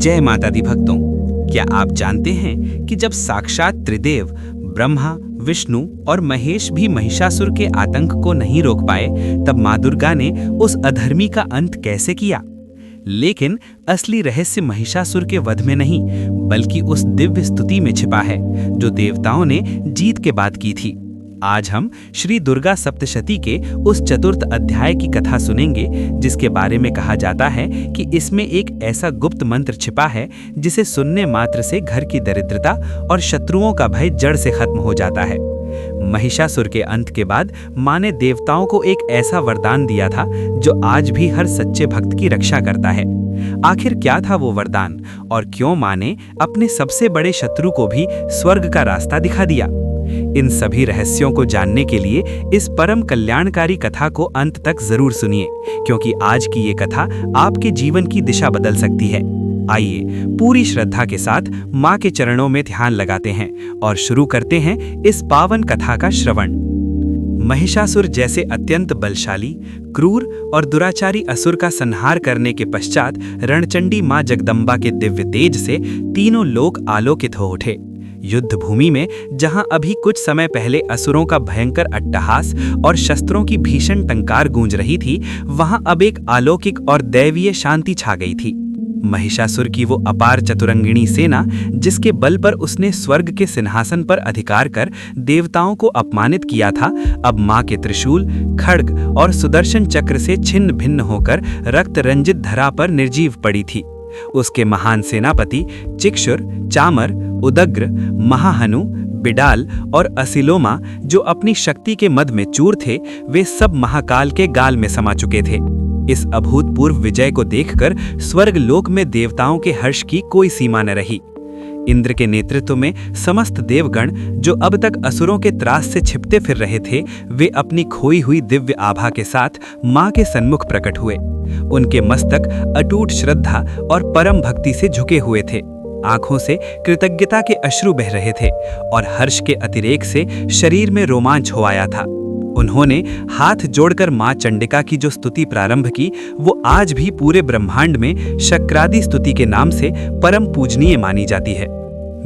जय माता दी भक्तों। क्या आप जानते हैं कि जब साक्षात त्रिदेव ब्रह्मा, विष्णु और महेश भी महिषासुर के आतंक को नहीं रोक पाए, तब माँ दुर्गा ने उस अधर्मी का अंत कैसे किया? लेकिन असली रहस्य महिषासुर के वध में नहीं, बल्कि उस दिव्य स्तुति में छिपा है जो देवताओं ने जीत के बाद की थी। आज हम श्री दुर्गा सप्तशती के उस चतुर्थ अध्याय की कथा सुनेंगे, जिसके बारे में कहा जाता है कि इसमें एक ऐसा गुप्त मंत्र छिपा है जिसे सुनने मात्र से घर की दरिद्रता और शत्रुओं का भय जड़ से खत्म हो जाता है। महिषासुर के अंत के बाद माँ ने देवताओं को एक ऐसा वरदान दिया था जो आज भी हर सच्चे भक्त की रक्षा करता है। आखिर क्या था वो वरदान और क्यों माँ ने अपने सबसे बड़े शत्रु को भी स्वर्ग का रास्ता दिखा दिया? इन सभी रहस्यों को जानने के लिए इस परम कल्याणकारी कथा को अंत तक जरूर सुनिए, क्योंकि आज की ये कथा आपके जीवन की दिशा बदल सकती है। आइए पूरी श्रद्धा के साथ माँ के चरणों में ध्यान लगाते हैं और शुरू करते हैं इस पावन कथा का श्रवण। महिषासुर जैसे अत्यंत बलशाली, क्रूर और दुराचारी असुर का संहार करने के पश्चात रणचंडी माँ जगदम्बा के दिव्य तेज से तीनों लोक आलोकित हो उठे। युद्ध भूमि में जहां अभी कुछ समय पहले असुरों का भयंकर अट्टहास और शस्त्रों की भीषण टंकार गूंज रही थी, वहां अब एक अलौकिक और दैवीय शांति छा गई थी। महिषासुर की वो अपार चतुरंगिणी सेना, जिसके बल पर उसने स्वर्ग के सिंहासन पर अधिकार कर देवताओं को अपमानित किया था, अब मां के त्रिशूल, खड्ग और सुदर्शन चक्र से छिन्न भिन्न होकर रक्त रंजित धरा पर निर्जीव पड़ी थी। उसके महान सेनापति चिक्षुर, चामर, उदग्र, महाहनु, बिडाल और असिलोमा, जो अपनी शक्ति के मद में चूर थे, वे सब महाकाल के गाल में समा चुके थे। इस अभूतपूर्व विजय को देखकर स्वर्ग लोक में देवताओं के हर्ष की कोई सीमा न रही। इंद्र के नेतृत्व में समस्त देवगण, जो अब तक असुरों के त्रास से छिपते फिर रहे थे, वे अपनी खोई हुई दिव्य आभा के साथ मां के सन्मुख प्रकट हुए। उनके मस्तक अटूट श्रद्धा और परम भक्ति से झुके हुए थे। आंखों से कृतज्ञता के अश्रु बह रहे थे और हर्ष के अतिरेक से शरीर में रोमांच हो आया था। उन्होंने हाथ जोड़कर मां चंडिका की जो स्तुति प्रारंभ की, वो आज भी पूरे ब्रह्मांड में शक्रादि स्तुति के नाम से परम पूजनीय मानी जाती है।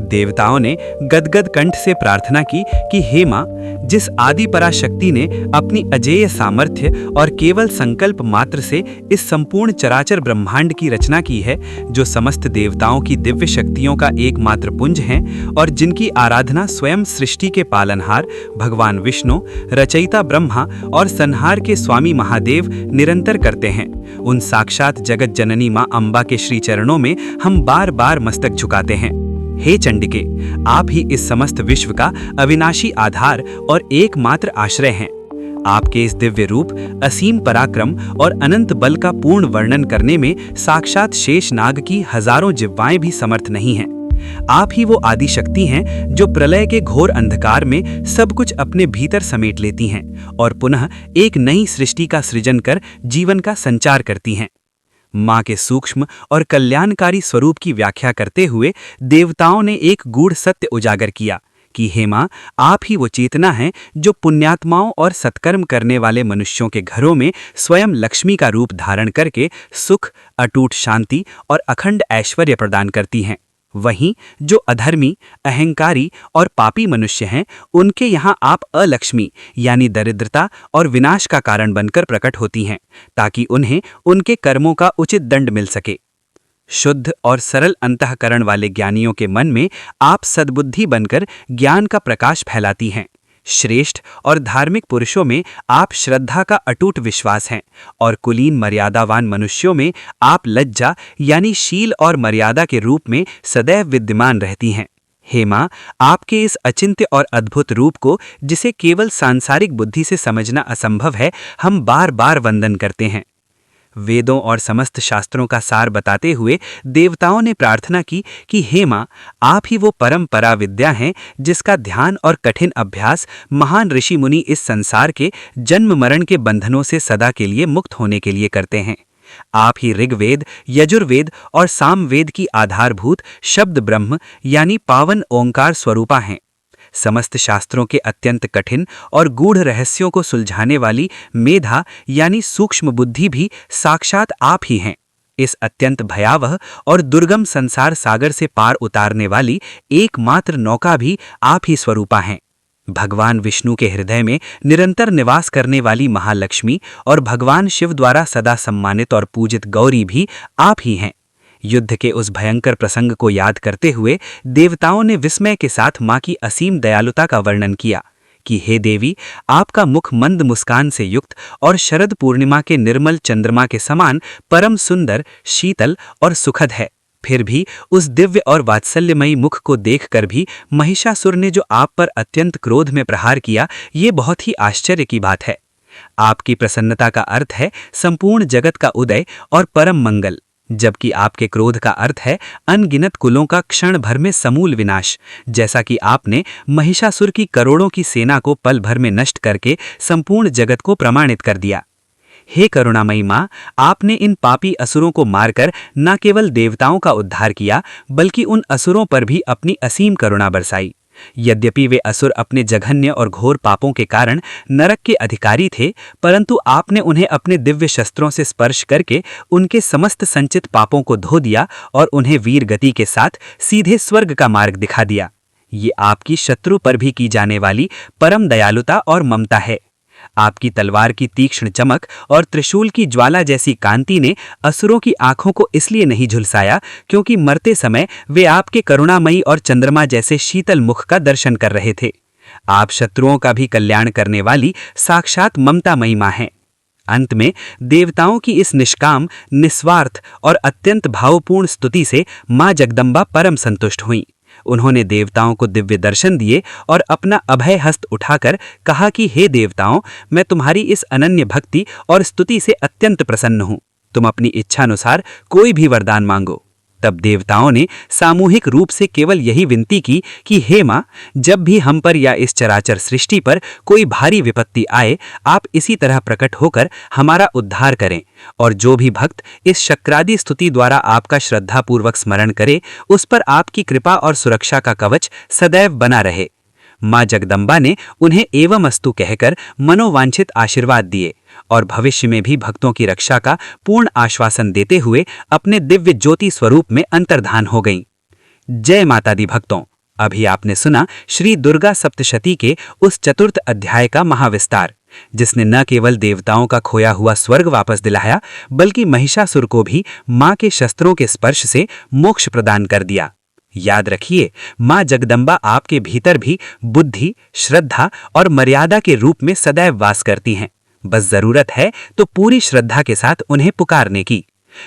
देवताओं ने गदगद कंठ से प्रार्थना की कि हे मां, जिस आदि पराशक्ति ने अपनी अजेय सामर्थ्य और केवल संकल्प मात्र से इस संपूर्ण चराचर ब्रह्मांड की रचना की है, जो समस्त देवताओं की दिव्य शक्तियों का एकमात्र पुंज हैं और जिनकी आराधना स्वयं सृष्टि के पालनहार भगवान विष्णु, रचयिता ब्रह्मा और संहार के स्वामी महादेव निरंतर करते हैं, उन साक्षात जगत जननी मां अम्बा के श्री चरणों में हम बार बार मस्तक झुकाते हैं। हे चंडिके, आप ही इस समस्त विश्व का अविनाशी आधार और एकमात्र आश्रय हैं। आपके इस दिव्य रूप, असीम पराक्रम और अनंत बल का पूर्ण वर्णन करने में साक्षात शेषनाग की हजारों जिह्वाएं भी समर्थ नहीं हैं। आप ही वो आदि शक्ति हैं जो प्रलय के घोर अंधकार में सब कुछ अपने भीतर समेट लेती हैं और पुनः एक नई सृष्टि का सृजन कर जीवन का संचार करती हैं। मां के सूक्ष्म और कल्याणकारी स्वरूप की व्याख्या करते हुए देवताओं ने एक गूढ़ सत्य उजागर किया कि हे मां, आप ही वो चेतना हैं जो पुण्यात्माओं और सत्कर्म करने वाले मनुष्यों के घरों में स्वयं लक्ष्मी का रूप धारण करके सुख, अटूट शांति और अखंड ऐश्वर्य प्रदान करती हैं। वहीं जो अधर्मी, अहंकारी और पापी मनुष्य हैं, उनके यहाँ आप अलक्ष्मी यानी दरिद्रता और विनाश का कारण बनकर प्रकट होती हैं, ताकि उन्हें उनके कर्मों का उचित दंड मिल सके। शुद्ध और सरल अंतःकरण वाले ज्ञानियों के मन में आप सद्बुद्धि बनकर ज्ञान का प्रकाश फैलाती हैं। श्रेष्ठ और धार्मिक पुरुषों में आप श्रद्धा का अटूट विश्वास हैं और कुलीन मर्यादावान मनुष्यों में आप लज्जा यानी शील और मर्यादा के रूप में सदैव विद्यमान रहती हैं। हे मां, आपके इस अचिंत्य और अद्भुत रूप को, जिसे केवल सांसारिक बुद्धि से समझना असंभव है, हम बार बार वंदन करते हैं। वेदों और समस्त शास्त्रों का सार बताते हुए देवताओं ने प्रार्थना की कि हे मां, आप ही वो परम पराविद्या हैं जिसका ध्यान और कठिन अभ्यास महान ऋषि मुनि इस संसार के जन्म मरण के बंधनों से सदा के लिए मुक्त होने के लिए करते हैं। आप ही ऋग्वेद, यजुर्वेद और सामवेद की आधारभूत शब्द ब्रह्म यानी पावन ओंकार स्वरूपा हैं। समस्त शास्त्रों के अत्यंत कठिन और गूढ़ रहस्यों को सुलझाने वाली मेधा यानी सूक्ष्म बुद्धि भी साक्षात आप ही हैं। इस अत्यंत भयावह और दुर्गम संसार सागर से पार उतारने वाली एकमात्र नौका भी आप ही स्वरूपा हैं। भगवान विष्णु के हृदय में निरंतर निवास करने वाली महालक्ष्मी और भगवान शिव द्वारा सदा सम्मानित और पूजित गौरी भी आप ही हैं। युद्ध के उस भयंकर प्रसंग को याद करते हुए देवताओं ने विस्मय के साथ मां की असीम दयालुता का वर्णन किया कि हे देवी, आपका मुख मंद मुस्कान से युक्त और शरद पूर्णिमा के निर्मल चंद्रमा के समान परम सुंदर, शीतल और सुखद है। फिर भी उस दिव्य और वात्सल्यमयी मुख को देखकर भी महिषासुर ने जो आप पर अत्यंत क्रोध में प्रहार किया, ये बहुत ही आश्चर्य की बात है। आपकी प्रसन्नता का अर्थ है संपूर्ण जगत का उदय और परम मंगल, जबकि आपके क्रोध का अर्थ है अनगिनत कुलों का क्षण भर में समूल विनाश। जैसा कि आपने महिषासुर की करोड़ों की सेना को पल भर में नष्ट करके संपूर्ण जगत को प्रमाणित कर दिया। हे करुणामयी मां, आपने इन पापी असुरों को मारकर न केवल देवताओं का उद्धार किया, बल्कि उन असुरों पर भी अपनी असीम करुणा बरसाई। यद्यपि वे असुर अपने जघन्य और घोर पापों के कारण नरक के अधिकारी थे, परंतु आपने उन्हें अपने दिव्य शस्त्रों से स्पर्श करके उनके समस्त संचित पापों को धो दिया और उन्हें वीर गति के साथ सीधे स्वर्ग का मार्ग दिखा दिया। ये आपकी शत्रु पर भी की जाने वाली परम दयालुता और ममता है। आपकी तलवार की तीक्ष्ण चमक और त्रिशूल की ज्वाला जैसी कांति ने असुरों की आंखों को इसलिए नहीं झुलसाया क्योंकि मरते समय वे आपके करुणामयी और चंद्रमा जैसे शीतल मुख का दर्शन कर रहे थे। आप शत्रुओं का भी कल्याण करने वाली साक्षात ममतामयी मां हैं। अंत में देवताओं की इस निष्काम, निस्वार्थ और अत्यंत भावपूर्ण स्तुति से मां जगदम्बा परम संतुष्ट हुईं। उन्होंने देवताओं को दिव्य दर्शन दिए और अपना अभय हस्त उठाकर कहा कि हे देवताओं, मैं तुम्हारी इस अनन्य भक्ति और स्तुति से अत्यंत प्रसन्न हूं। तुम अपनी इच्छानुसार कोई भी वरदान मांगो। तब देवताओं ने सामूहिक रूप से केवल यही विनती की कि हे मां, जब भी हम पर या इस चराचर सृष्टि पर कोई भारी विपत्ति आए, आप इसी तरह प्रकट होकर हमारा उद्धार करें और जो भी भक्त इस शक्रादि स्तुति द्वारा आपका श्रद्धापूर्वक स्मरण करे, उस पर आपकी कृपा और सुरक्षा का कवच सदैव बना रहे। मां जगदम्बा ने उन्हें एवमस्तु कहकर मनोवांछित आशीर्वाद दिए और भविष्य में भी भक्तों की रक्षा का पूर्ण आश्वासन देते हुए अपने दिव्य ज्योति स्वरूप में अंतर्धान हो गईं। जय माता दी भक्तों, अभी आपने सुना श्री दुर्गा सप्तशती के उस चतुर्थ अध्याय का महाविस्तार, जिसने न केवल देवताओं का खोया हुआ स्वर्ग वापस दिलाया, बल्कि महिषासुर को भी मां के शस्त्रों के स्पर्श से मोक्ष प्रदान कर दिया। याद रखिए, मां जगदम्बा आपके भीतर भी बुद्धि, श्रद्धा और मर्यादा के रूप में सदैव वास करती हैं। बस जरूरत है तो पूरी श्रद्धा के साथ उन्हें पुकारने की।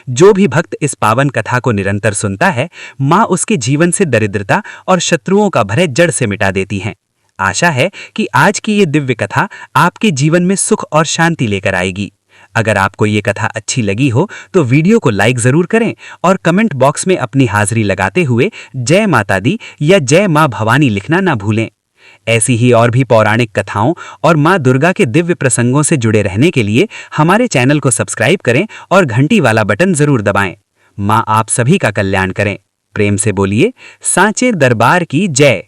जो भी भक्त इस पावन कथा को निरंतर सुनता है, मां उसके जीवन से दरिद्रता और शत्रुओं का भय जड़ से मिटा देती हैं। आशा है कि आज की ये दिव्य कथा आपके जीवन में सुख और शांति लेकर आएगी। अगर आपको ये कथा अच्छी लगी हो तो वीडियो को लाइक जरूर करें और कमेंट बॉक्स में अपनी हाजिरी लगाते हुए जय माता दी या जय मां भवानी लिखना ना भूलें। ऐसी ही और भी पौराणिक कथाओं और मां दुर्गा के दिव्य प्रसंगों से जुड़े रहने के लिए हमारे चैनल को सब्सक्राइब करें और घंटी वाला बटन जरूर दबाएं। मां आप सभी का कल्याण करें। प्रेम से बोलिए, सांचे दरबार की जय।